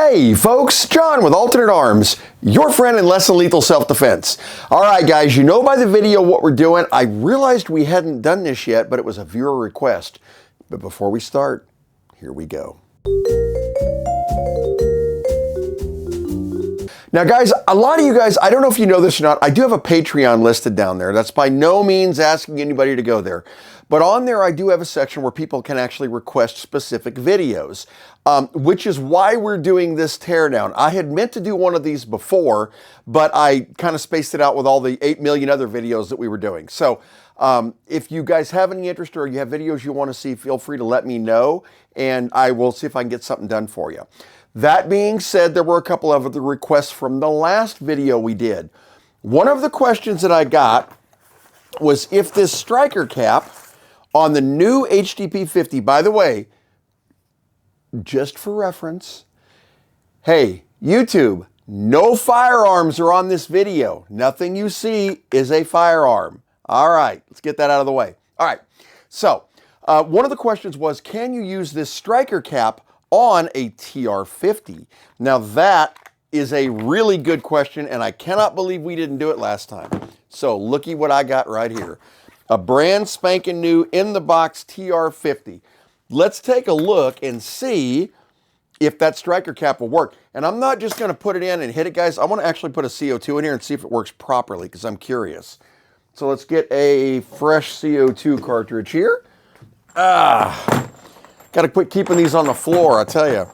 Hey folks, John with Alternate Arms, your friend in less than lethal self-defense. All right guys, you know by the video what we're doing. I realized we hadn't done this yet, but it was a viewer request. But before we start, here we go. Now guys, a lot of you guys, I don't know if you know this or not, I do have a Patreon listed down there. That's by no means asking anybody to go there. But on there I do have a section where people can actually request specific videos, which is why we're doing this teardown. I had meant to do one of these before, but I kind of spaced it out with all the 8 million other videos that we were doing. So if you guys have any interest or you have videos you want to see, feel free to let me know and I will see if I can get something done for you. That being said, there were a couple of other requests from the last video we did. One of the questions that I got was if this striker cap on the new HDP50, by the way, just for reference, hey, YouTube, no firearms are on this video. Nothing you see is a firearm. All right, let's get that out of the way. All right, so one of the questions was, can you use this striker cap on a TR50? Now that is a really good question and I cannot believe we didn't do it last time. So looky what I got right here. A brand spanking new in the box TR50. Let's take a look and see if that striker cap will work. And I'm not just going to put it in and hit it, guys. I want to actually put a CO2 in here and see if it works properly because I'm curious. So let's get a fresh CO2 cartridge here. Got to quit keeping these on the floor, I tell you.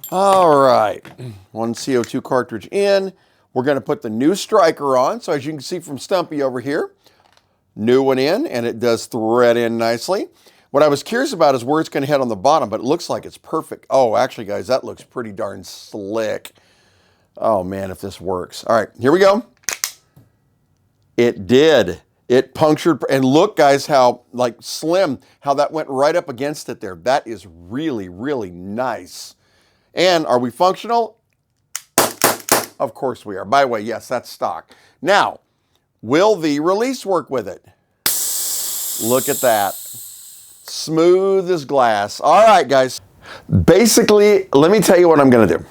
All right, one CO2 cartridge in. We're going to put the new striker on. So as you can see from Stumpy over here, new one in, and it does thread in nicely. What I was curious about is where it's going to head on the bottom, but it looks like it's perfect. Oh, actually, guys, that looks pretty darn slick. Oh, man, if this works. All right, here we go. It did. It punctured, and look, guys, how, like, slim, how that went right up against it there. That is really, really nice. And are we functional? Of course we are. By the way, yes, that's stock. Now, will the release work with it? Look at that. Smooth as glass. All right, guys. Basically, let me tell you what I'm going to do.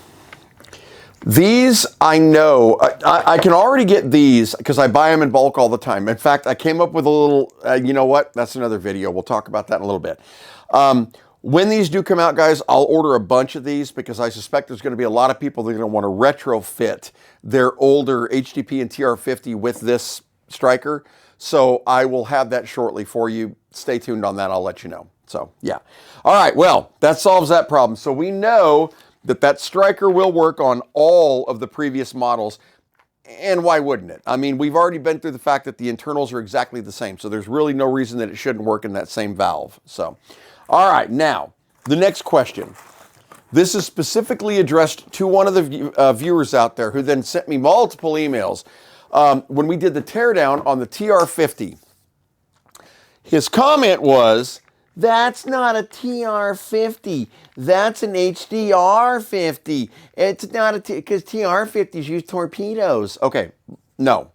These, I know, I can already get these because I buy them in bulk all the time. In fact, I came up with a little, you know what? That's another video. We'll talk about that in a little bit. When these do come out, guys, I'll order a bunch of these because I suspect there's going to be a lot of people that are going to want to retrofit their older HDP and TR50 with this striker. So I will have that shortly for you. Stay tuned on that. I'll let you know. So, yeah. All right. Well, that solves that problem. So we know that that striker will work on all of the previous models. And why wouldn't it? I mean, we've already been through the fact that the internals are exactly the same. So there's really no reason that it shouldn't work in that same valve. So, all right. Now, the next question. This is specifically addressed to one of the viewers out there who then sent me multiple emails. When we did the teardown on the TR50, his comment was, that's not a TR50, that's an HDR50. It's not a, because TR50s use torpedoes. Okay, no.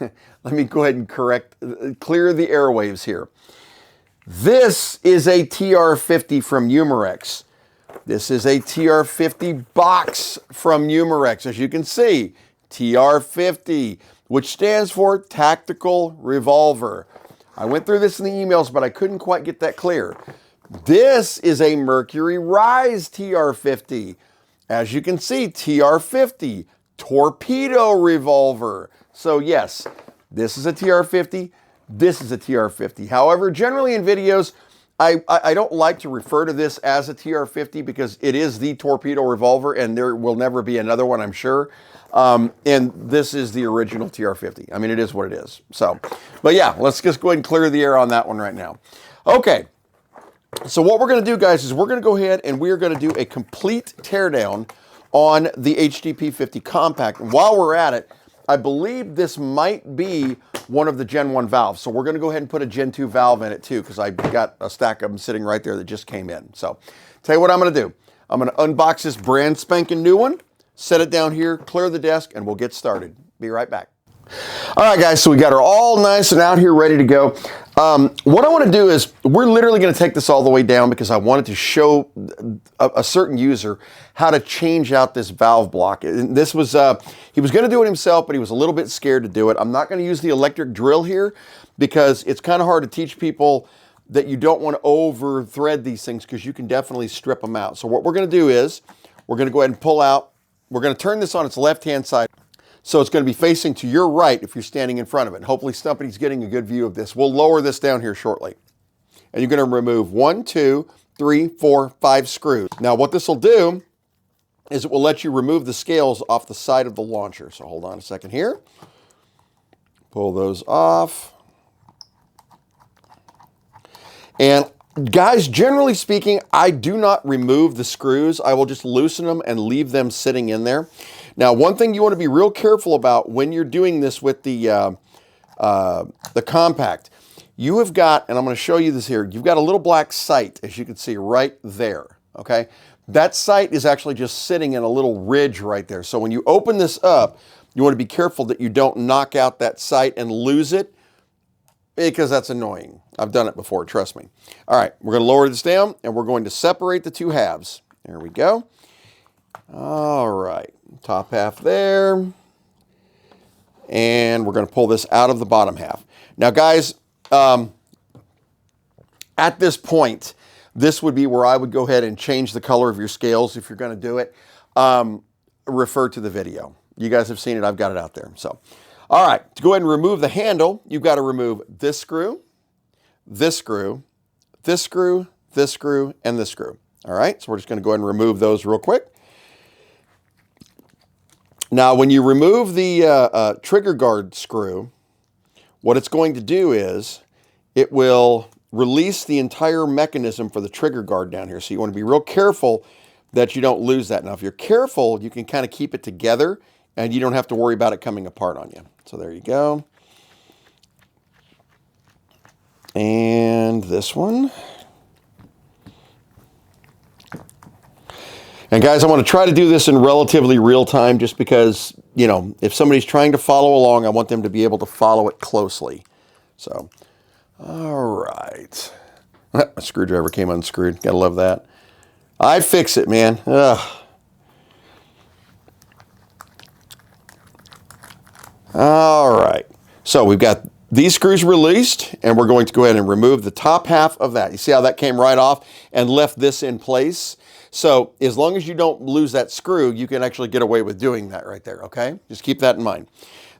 Let me go ahead and clear the airwaves here. This is a TR50 from Umarex. This is a TR50 box from Umarex. As you can see, TR50, which stands for Tactical Revolver. I went through this in the emails, but I couldn't quite get that clear. This is a Mercury Rise TR50. As you can see, TR50, Torpedo Revolver. So yes, this is a TR50, this is a TR50. However, generally in videos, I don't like to refer to this as a TR50 because it is the Torpedo Revolver and there will never be another one, I'm sure. And this is the original TR50. I mean, it is what it is. So, but yeah, let's just go ahead and clear the air on that one right now. Okay. So what we're going to do, guys, is we're going to go ahead and we are going to do a complete teardown on the HDP50 Compact. And while we're at it, I believe this might be one of the Gen 1 valves. So we're going to go ahead and put a Gen 2 valve in it too, because I've got a stack of them sitting right there that just came in. So tell you what I'm going to do. I'm going to unbox this brand spanking new one, set it down here, clear the desk, and we'll get started. Be right back. All right, guys, so we got her all nice and out here ready to go. What I want to do is we're literally going to take this all the way down because I wanted to show a certain user how to change out this valve block. And this was, he was going to do it himself, but he was a little bit scared to do it. I'm not going to use the electric drill here because it's kind of hard to teach people that you don't want to over thread these things because you can definitely strip them out. So what we're going to do is we're going to go ahead and pull out. We're going to turn this on its left-hand side. So it's going to be facing to your right if you're standing in front of it. Hopefully Stumpy's getting a good view of this. We'll lower this down here shortly. And you're going to remove 1, 2, 3, 4, 5 screws. Now what this will do is it will let you remove the scales off the side of the launcher. So hold on a second here. Pull those off. And guys, generally speaking, I do not remove the screws. I will just loosen them and leave them sitting in there. Now, one thing you want to be real careful about when you're doing this with the Compact, you have got, and I'm going to show you this here, you've got a little black sight, as you can see right there, okay? That sight is actually just sitting in a little ridge right there. So when you open this up, you want to be careful that you don't knock out that sight and lose it, because that's annoying. I've done it before, trust me. All right, we're going to lower this down, and we're going to separate the two halves. There we go. All right. Top half there, and we're going to pull this out of the bottom half. Now guys, at this point, this would be where I would go ahead and change the color of your scales if you're going to do it. Refer to the video. You guys have seen it. I've got it out there. So, all right, to go ahead and remove the handle, you've got to remove this screw, this screw, this screw, this screw, and this screw. All right, so we're just going to go ahead and remove those real quick. Now, when you remove the trigger guard screw, what it's going to do is it will release the entire mechanism for the trigger guard down here. So you want to be real careful that you don't lose that. Now, if you're careful, you can kind of keep it together and you don't have to worry about it coming apart on you. So there you go. And this one. And guys, I want to try to do this in relatively real time just because, you know, if somebody's trying to follow along, I want them to be able to follow it closely. So, all right. My screwdriver came unscrewed. Gotta love that. I fix it, man. Ugh. All right. So we've got these screws released, and we're going to go ahead and remove the top half of that. You see how that came right off and left this in place? So as long as you don't lose that screw, you can actually get away with doing that right there, okay? Just keep that in mind.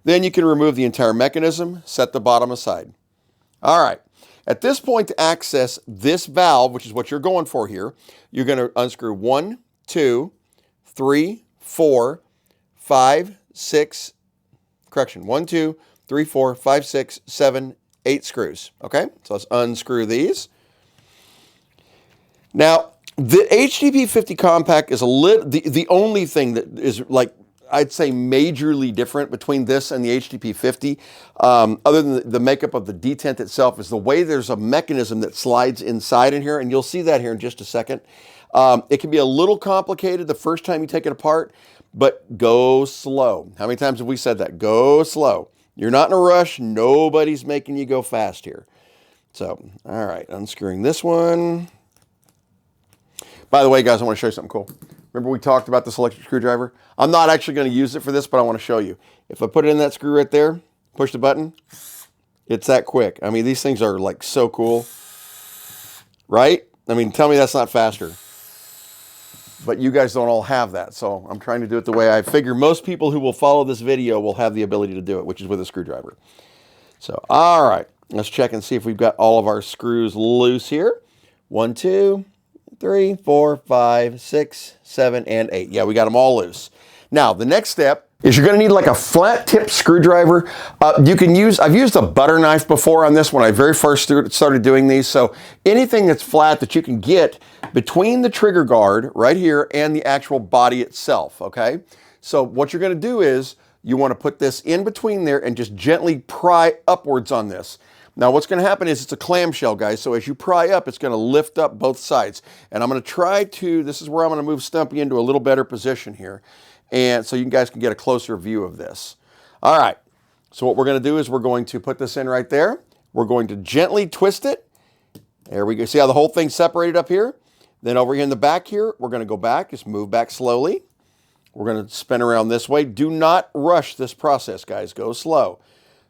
Then you can remove the entire mechanism, set the bottom aside. All right. At this point, to access this valve, which is what you're going for here, you're going to unscrew 1, 2, 3, 4, 5, 6, correction, 1, 2, 3, 4, 5, 6, 7, 8 screws, okay? So let's unscrew these. Now, the HDP50 Compact is the only thing that is, like, I'd say majorly different between this and the HDP50, other than the makeup of the detent itself, is the way there's a mechanism that slides inside in here, and you'll see that here in just a second. It can be a little complicated the first time you take it apart, but go slow. How many times have we said that? Go slow. You're not in a rush. Nobody's making you go fast here. So, all right, unscrewing this one. By the way, guys, I want to show you something cool. Remember we talked about this electric screwdriver? I'm not actually going to use it for this, but I want to show you. If I put it in that screw right there, push the button, it's that quick. I mean, these things are like so cool, right? I mean, tell me that's not faster. But you guys don't all have that, so I'm trying to do it the way I figure most people who will follow this video will have the ability to do it, which is with a screwdriver. So, all right, let's check and see if we've got all of our screws loose here. 1, 2, 3, 4, 5, 6, 7, and 8. Yeah, we got them all loose. Now, the next step is you're going to need like a flat tip screwdriver. You can use, I've used a butter knife before on this when I very first started doing these. So anything that's flat that you can get between the trigger guard right here and the actual body itself, okay? So what you're going to do is you want to put this in between there and just gently pry upwards on this. Now what's going to happen is it's a clamshell, guys, so as you pry up, it's going to lift up both sides. And I'm going to try to, this is where I'm going to move Stumpy into a little better position here, and so you guys can get a closer view of this. All right, so what we're going to do is we're going to put this in right there. We're going to gently twist it. There we go. See how the whole thing's separated up here? Then over here in the back here, we're going to go back. Just move back slowly. We're going to spin around this way. Do not rush this process, guys. Go slow.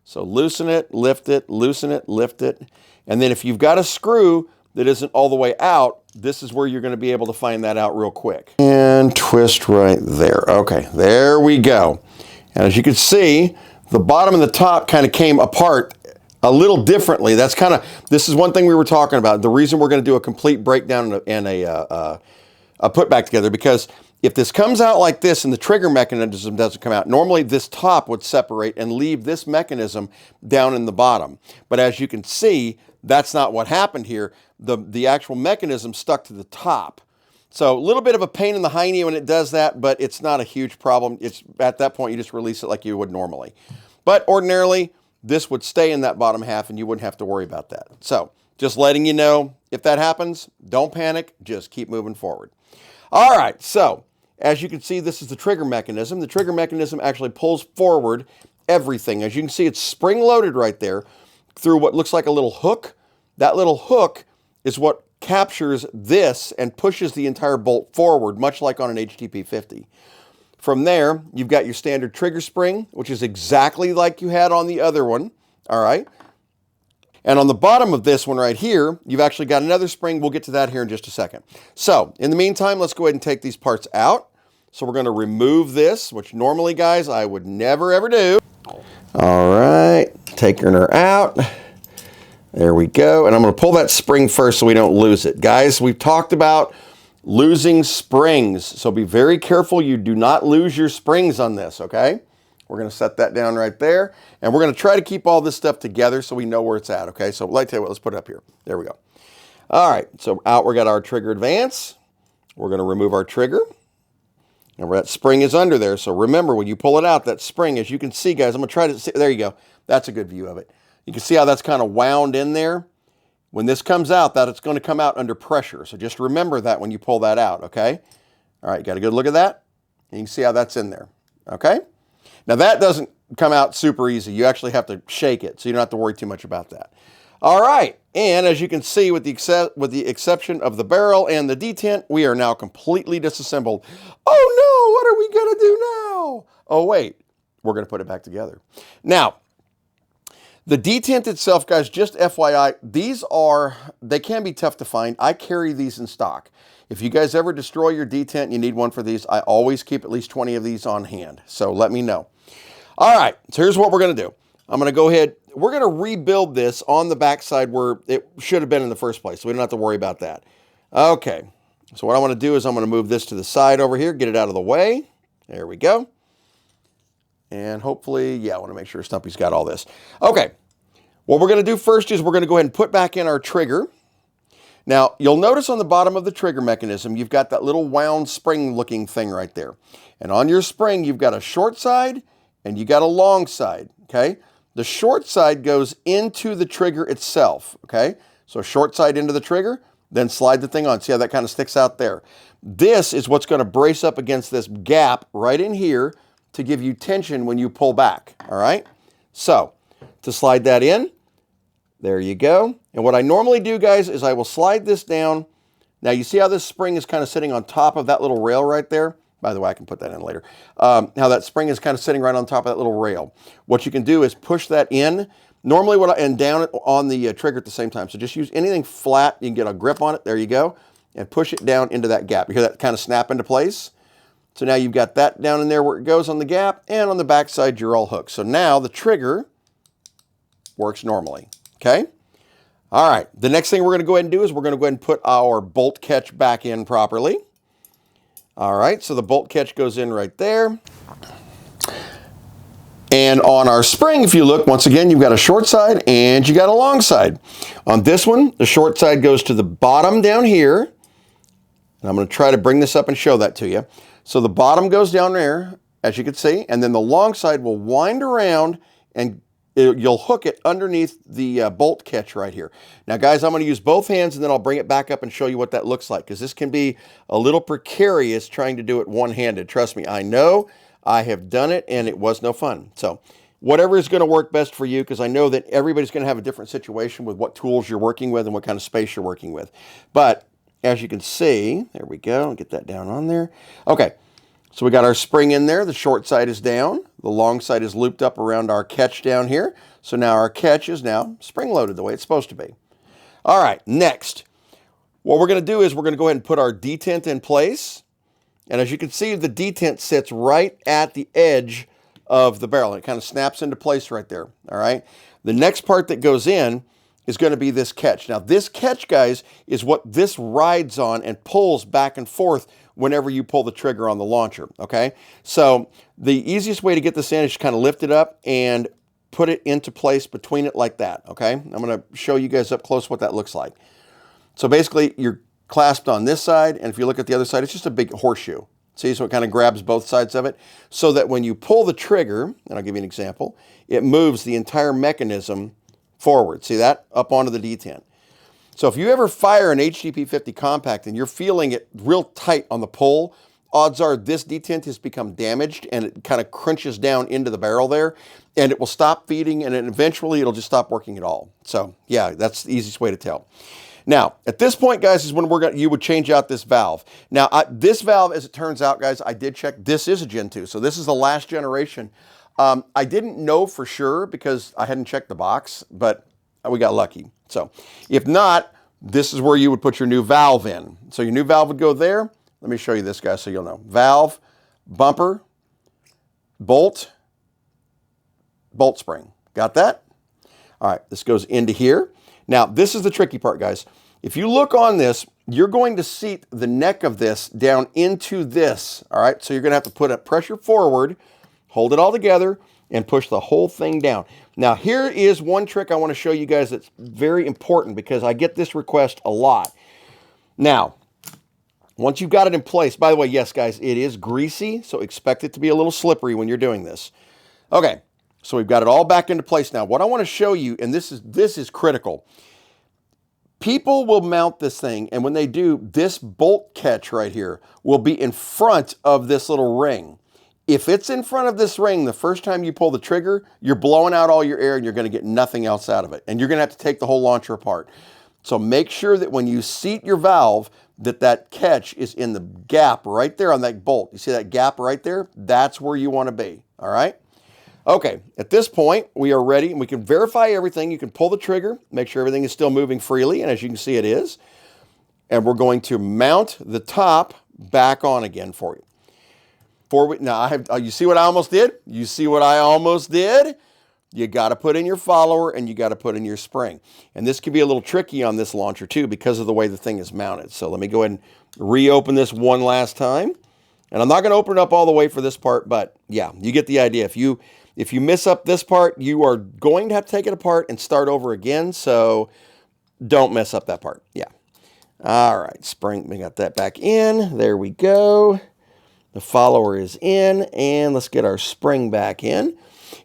So loosen it, lift it, loosen it, lift it. And then if you've got a screw that isn't all the way out, this is where you're going to be able to find that out real quick. And twist right there. Okay, there we go. And as you can see, the bottom and the top kind of came apart a little differently. That's kind of, this is one thing we were talking about. The reason we're going to do a complete breakdown and a put back together, because if this comes out like this and the trigger mechanism doesn't come out, normally this top would separate and leave this mechanism down in the bottom. But as you can see, that's not what happened here. The actual mechanism stuck to the top. So a little bit of a pain in the hiney when it does that, but it's not a huge problem. It's at that point, you just release it like you would normally. But ordinarily, this would stay in that bottom half and you wouldn't have to worry about that. So just letting you know, if that happens, don't panic, just keep moving forward. All right, so as you can see, this is the trigger mechanism. The trigger mechanism actually pulls forward everything. As you can see, it's spring-loaded right there through what looks like a little hook. That little hook is what captures this and pushes the entire bolt forward, much like on an HDP50. From there, you've got your standard trigger spring, which is exactly like you had on the other one, all right? And on the bottom of this one right here, you've actually got another spring. We'll get to that here in just a second. So in the meantime, let's go ahead and take these parts out. So we're going to remove this, which normally, guys, I would never, ever do. All right, taking her out. There we go. And I'm going to pull that spring first so we don't lose it. Guys, we've talked about losing springs. So be very careful you do not lose your springs on this, okay? We're going to set that down right there. And we're going to try to keep all this stuff together so we know where it's at, okay? So like, tell you what, let's put it up here. There we go. All right, so out we got our trigger advance. We're going to remove our trigger. And that spring is under there. So remember, when you pull it out, that spring, as you can see, guys, I'm going to try to see. There you go. That's a good view of it. You can see how that's kind of wound in there. When this comes out, that it's going to come out under pressure. So just remember that when you pull that out, okay? All right, got a good look at that? And you can see how that's in there, okay? Now that doesn't come out super easy. You actually have to shake it, so you don't have to worry too much about that. All right, and as you can see, with the exception of the barrel and the detent, we are now completely disassembled. Oh no, what are we gonna do now? Oh wait, we're gonna put it back together. Now, the detent itself, guys, just FYI, they can be tough to find. I carry these in stock. If you guys ever destroy your detent and you need one for these, I always keep at least 20 of these on hand. So let me know. All right, so here's what we're going to do. I'm going to go ahead. We're going to rebuild this on the back side where it should have been in the first place. So we don't have to worry about that. Okay, so what I want to do is I'm going to move this to the side over here, get it out of the way. There we go. And hopefully, yeah, I want to make sure Stumpy's got all this. Okay, what we're going to do first is we're going to go ahead and put back in our trigger. Now, you'll notice on the bottom of the trigger mechanism, you've got that little wound spring looking thing right there. And on your spring, you've got a short side and you got a long side, okay? The short side goes into the trigger itself, okay? So short side into the trigger, then slide the thing on. See how that kind of sticks out there? This is what's going to brace up against this gap right in here to give you tension when you pull back, all right? So, to slide that in, there you go. And what I normally do, guys, is I will slide this down. Now, you see how this spring is kind of sitting on top of that little rail right there? By the way, I can put that in later. How that spring is kind of sitting right on top of that little rail. What you can do is push that in. Normally, and down on the trigger at the same time. So just use anything flat. You can get a grip on it. There you go. And push it down into that gap. You hear that kind of snap into place? So now you've got that down in there where it goes on the gap. And on the back side, you're all hooked. So now the trigger works normally. Okay? All right. The next thing we're going to go ahead and do is we're going to go ahead and put our bolt catch back in properly. All right. So the bolt catch goes in right there. And on our spring, if you look, once again, you've got a short side and you got a long side. On this one, the short side goes to the bottom down here. And I'm going to try to bring this up and show that to you. So the bottom goes down there, as you can see, and then the long side will wind around and you'll hook it underneath the bolt catch right here. Now, guys, I'm going to use both hands and then I'll bring it back up and show you what that looks like, because this can be a little precarious trying to do it one-handed. Trust me, I know. I have done it and it was no fun. So whatever is going to work best for you, because I know that everybody's going to have a different situation with what tools you're working with and what kind of space you're working with. But as you can see, there we go, get that down on there. Okay, so we got our spring in there. The short side is down. The long side is looped up around our catch down here. So now our catch is now spring-loaded the way it's supposed to be. All right, next, what we're going to do is we're going to go ahead and put our detent in place. And as you can see, the detent sits right at the edge of the barrel. It kind of snaps into place right there, all right? The next part that goes in is going to be this catch. Now, this catch, guys, is what this rides on and pulls back and forth whenever you pull the trigger on the launcher, okay? So the easiest way to get this in is to kind of lift it up and put it into place between it like that, okay? I'm going to show you guys up close what that looks like. So basically, you're clasped on this side, and if you look at the other side, it's just a big horseshoe. See, so it kind of grabs both sides of it, so that when you pull the trigger, and I'll give you an example, it moves the entire mechanism forward. See that? Up onto the detent. So if you ever fire an HDP50 Compact and you're feeling it real tight on the pull, odds are this detent has become damaged and it kind of crunches down into the barrel there, and it will stop feeding, and then eventually it'll just stop working at all. So yeah, that's the easiest way to tell. Now, at this point, guys, is when you would change out this valve. Now, this valve, as it turns out, guys, I did check. This is a Gen 2, so this is the last generation. I didn't know for sure because I hadn't checked the box, but we got lucky. So if not, this is where you would put your new valve in. So your new valve would go there. Let me show you this, guys, so you'll know. Valve, bumper, bolt, bolt spring. Got that? All right, this goes into here. Now, this is the tricky part, guys. If you look on this, you're going to seat the neck of this down into this, all right? So you're going to have to put a pressure forward, hold it all together, and push the whole thing down. Now, here is one trick I want to show you guys that's very important because I get this request a lot. Now, once you've got it in place, by the way, yes, guys, it is greasy, so expect it to be a little slippery when you're doing this. Okay. So we've got it all back into place now. What I want to show you, and this is critical. People will mount this thing, and when they do, this bolt catch right here will be in front of this little ring. If it's in front of this ring, the first time you pull the trigger, you're blowing out all your air and you're going to get nothing else out of it. And you're going to have to take the whole launcher apart. So make sure that when you seat your valve, that catch is in the gap right there on that bolt. You see that gap right there? That's where you want to be, all right? Okay, at this point, we are ready, and we can verify everything. You can pull the trigger, make sure everything is still moving freely, and as you can see, it is. And we're going to mount the top back on again for you. Now, you see what I almost did? You see what I almost did? You got to put in your follower, and you got to put in your spring. And this can be a little tricky on this launcher, too, because of the way the thing is mounted. So let me go ahead and reopen this one last time. And I'm not going to open it up all the way for this part, but yeah, you get the idea. If you miss up this part, you are going to have to take it apart and start over again, so don't mess up that part. Yeah. All right, spring, we got that back in. There we go. The follower is in, and let's get our spring back in.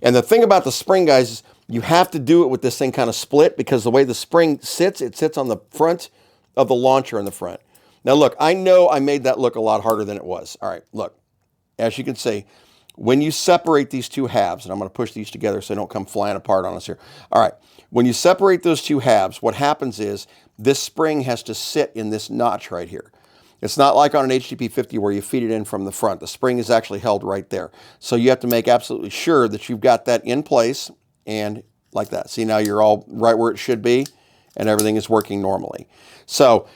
And the thing about the spring, guys, is you have to do it with this thing kind of split because the way the spring sits, it sits on the front of the launcher in the front. Now, look, I know I made that look a lot harder than it was. All right, look, as you can see, when you separate these two halves, and I'm going to push these together so they don't come flying apart on us here. All right, when you separate those two halves, what happens is this spring has to sit in this notch right here. It's not like on an HDP50 where you feed it in from the front. The spring is actually held right there. So you have to make absolutely sure that you've got that in place and like that. See, now you're all right where it should be and everything is working normally. So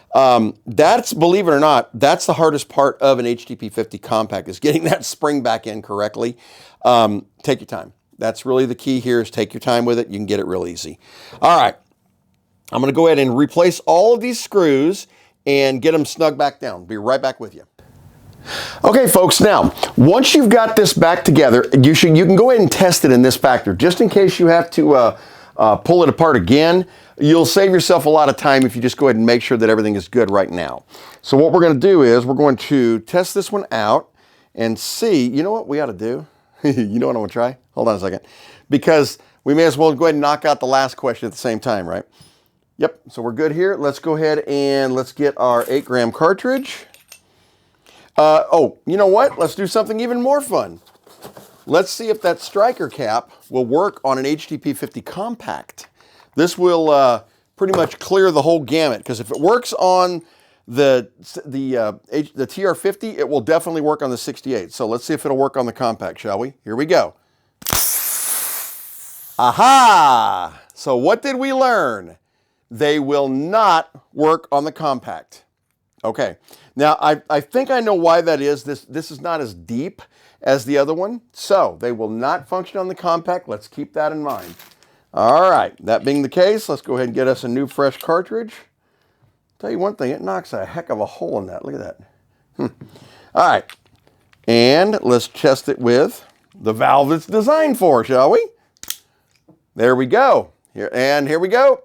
that's, believe it or not, that's the hardest part of an HDP50 Compact is getting that spring back in correctly. Take your time. That's really the key here is take your time with it. You can get it real easy. All right. I'm going to go ahead and replace all of these screws and get them snug back down. Be right back with you. Okay, folks, now, once you've got this back together, you can go ahead and test it in this factor. Just in case you have to pull it apart again, you'll save yourself a lot of time if you just go ahead and make sure that everything is good right now. So what we're going to do is we're going to test this one out and see, you know what we ought to do? You know what I'm going to try? Hold on a second. Because we may as well go ahead and knock out the last question at the same time, right? Yep, so we're good here. Let's go ahead and let's get our 8-gram cartridge. Oh, you know what? Let's do something even more fun. let's see if that striker cap will work on an HDP50 Compact. This will pretty much clear the whole gamut, because if it works on the TR50, it will definitely work on the 68. So let's see if it'll work on the Compact, shall we? Here we go. Aha! So what did we learn? They will not work on the Compact. Okay, now I think I know why that is. This is not as deep as the other one, so they will not function on the Compact. Let's keep that in mind. All right, that being the case, let's go ahead and get us a new fresh cartridge. Tell you one thing, it knocks a heck of a hole in that. Look at that. All right, and let's test it with the valve it's designed for, shall we? There we go. Here we go.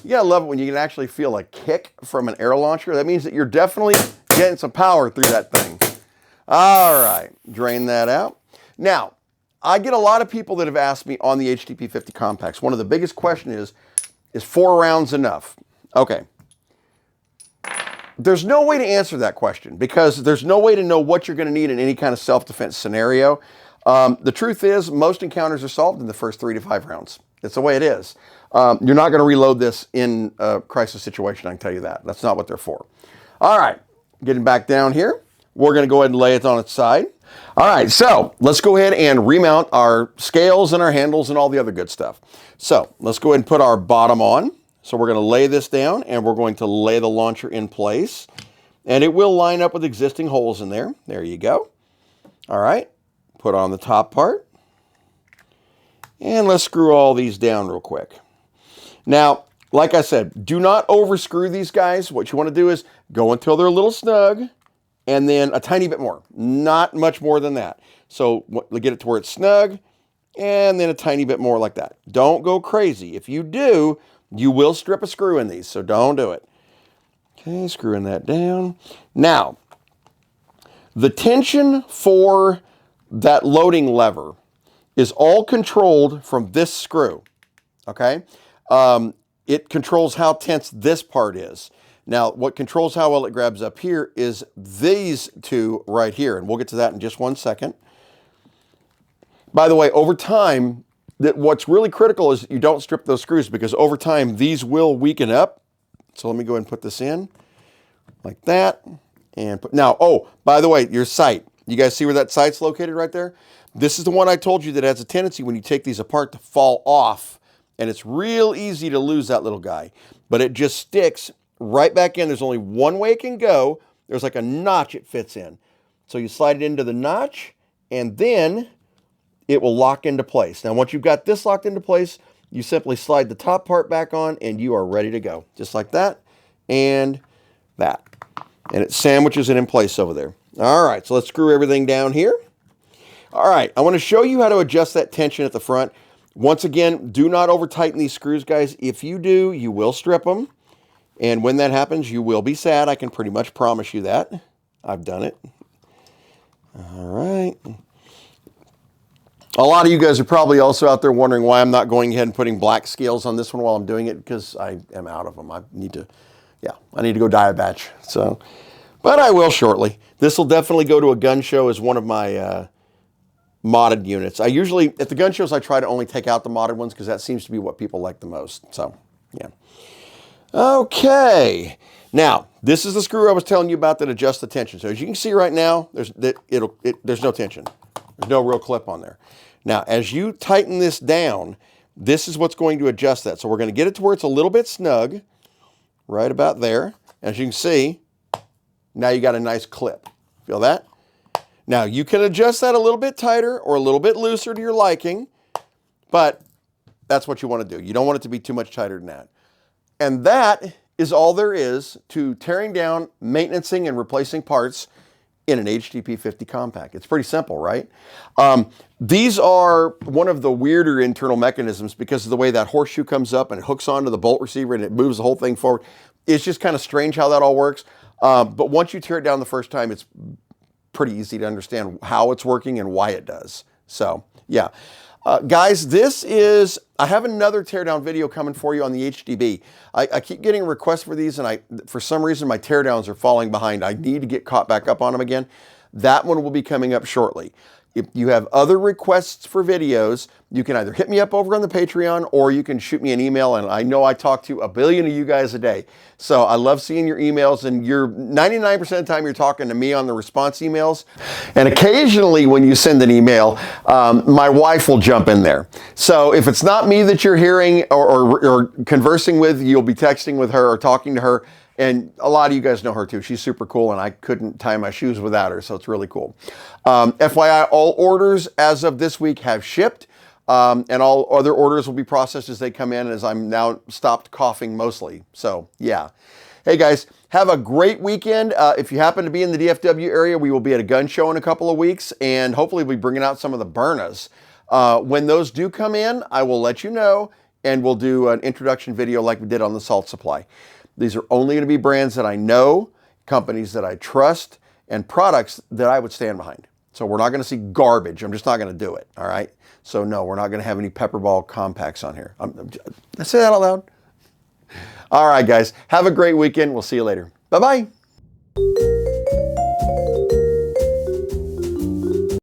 You gotta love it when you can actually feel a kick from an air launcher. That means that you're definitely getting some power through that thing. All right, drain that out. Now, I get a lot of people that have asked me on the HDP50 Compacts. One of the biggest questions is 4 rounds enough? Okay. There's no way to answer that question, because there's no way to know what you're gonna need in any kind of self-defense scenario. The truth is, most encounters are solved in the first 3 to 5 rounds. It's the way it is. You're not going to reload this in a crisis situation, I can tell you that. That's not what they're for. All right, getting back down here, we're going to go ahead and lay it on its side. All right, so let's go ahead and remount our scales and our handles and all the other good stuff. So let's go ahead and put our bottom on. So we're going to lay this down, and we're going to lay the launcher in place. And it will line up with existing holes in there. There you go. All right, put on the top part. And let's screw all these down real quick. Now, like I said, do not overscrew these guys. What you want to do is go until they're a little snug, and then a tiny bit more. Not much more than that. So get it to where it's snug, and then a tiny bit more like that. Don't go crazy. If you do, you will strip a screw in these, so don't do it. Okay, screwing that down. Now, the tension for that loading lever is all controlled from this screw, okay? It controls how tense this part is. Now, what controls how well it grabs up here is these two right here, and we'll get to that in just 1 second. By the way, over time, what's really critical is you don't strip those screws, because over time, these will weaken up. So let me go ahead and put this in like that. And now, oh, by the way, your sight. You guys see where that sight's located right there? This is the one I told you that has a tendency when you take these apart to fall off, and it's real easy to lose that little guy, but it just sticks right back in. There's only one way it can go. There's like a notch it fits in. So you slide it into the notch, and then it will lock into place. Now, once you've got this locked into place, you simply slide the top part back on, and you are ready to go. Just like that, and that. And it sandwiches it in place over there. All right, so let's screw everything down here. All right, I want to show you how to adjust that tension at the front. Once again, do not over tighten these screws, guys. If you do, you will strip them. And when that happens, you will be sad. I can pretty much promise you that. I've done it. All right. A lot of you guys are probably also out there wondering why I'm not going ahead and putting black scales on this one while I'm doing it, because I am out of them. I need to go dye a batch. So, but I will shortly. This will definitely go to a gun show as one of my modded units. I usually, at the gun shows, I try to only take out the modded ones, because that seems to be what people like the most. So, yeah. Okay. Now, this is the screw I was telling you about that adjusts the tension. So as you can see right now, there's no tension. There's no real clip on there. Now, as you tighten this down, this is what's going to adjust that. So we're going to get it to where it's a little bit snug, right about there. As you can see, now you got a nice clip. Feel that? Now, you can adjust that a little bit tighter or a little bit looser to your liking, but that's what you want to do. You don't want it to be too much tighter than that. And that is all there is to tearing down, maintenancing, and replacing parts in an HDP50 Compact. It's pretty simple, right? These are one of the weirder internal mechanisms because of the way that horseshoe comes up and it hooks onto the bolt receiver and it moves the whole thing forward. It's just kind of strange how that all works. But once you tear it down the first time, it's pretty easy to understand how it's working and why it does. So, yeah. Guys, I have another teardown video coming for you on the HDB. I keep getting requests for these, and for some reason my teardowns are falling behind. I need to get caught back up on them again. That one will be coming up shortly. If you have other requests for videos, you can either hit me up over on the Patreon or you can shoot me an email. And I know I talk to a billion of you guys a day. So I love seeing your emails, and you're 99% of the time you're talking to me on the response emails. And occasionally when you send an email, my wife will jump in there. So if it's not me that you're hearing or conversing with, you'll be texting with her or talking to her. And a lot of you guys know her too. She's super cool, and I couldn't tie my shoes without her, so it's really cool. FYI, all orders as of this week have shipped, and all other orders will be processed as they come in, as I'm now stopped coughing mostly. So yeah. Hey guys, have a great weekend. If you happen to be in the DFW area, we will be at a gun show in a couple of weeks, and hopefully we'll be bringing out some of the Byrnas. When those do come in, I will let you know, and we'll do an introduction video like we did on the Salt Supply. These are only going to be brands that I know, companies that I trust, and products that I would stand behind. So we're not going to see garbage. I'm just not going to do it. All right. So no, we're not going to have any Pepperball compacts on here. Did I say that out loud? All right, guys. Have a great weekend. We'll see you later. Bye-bye.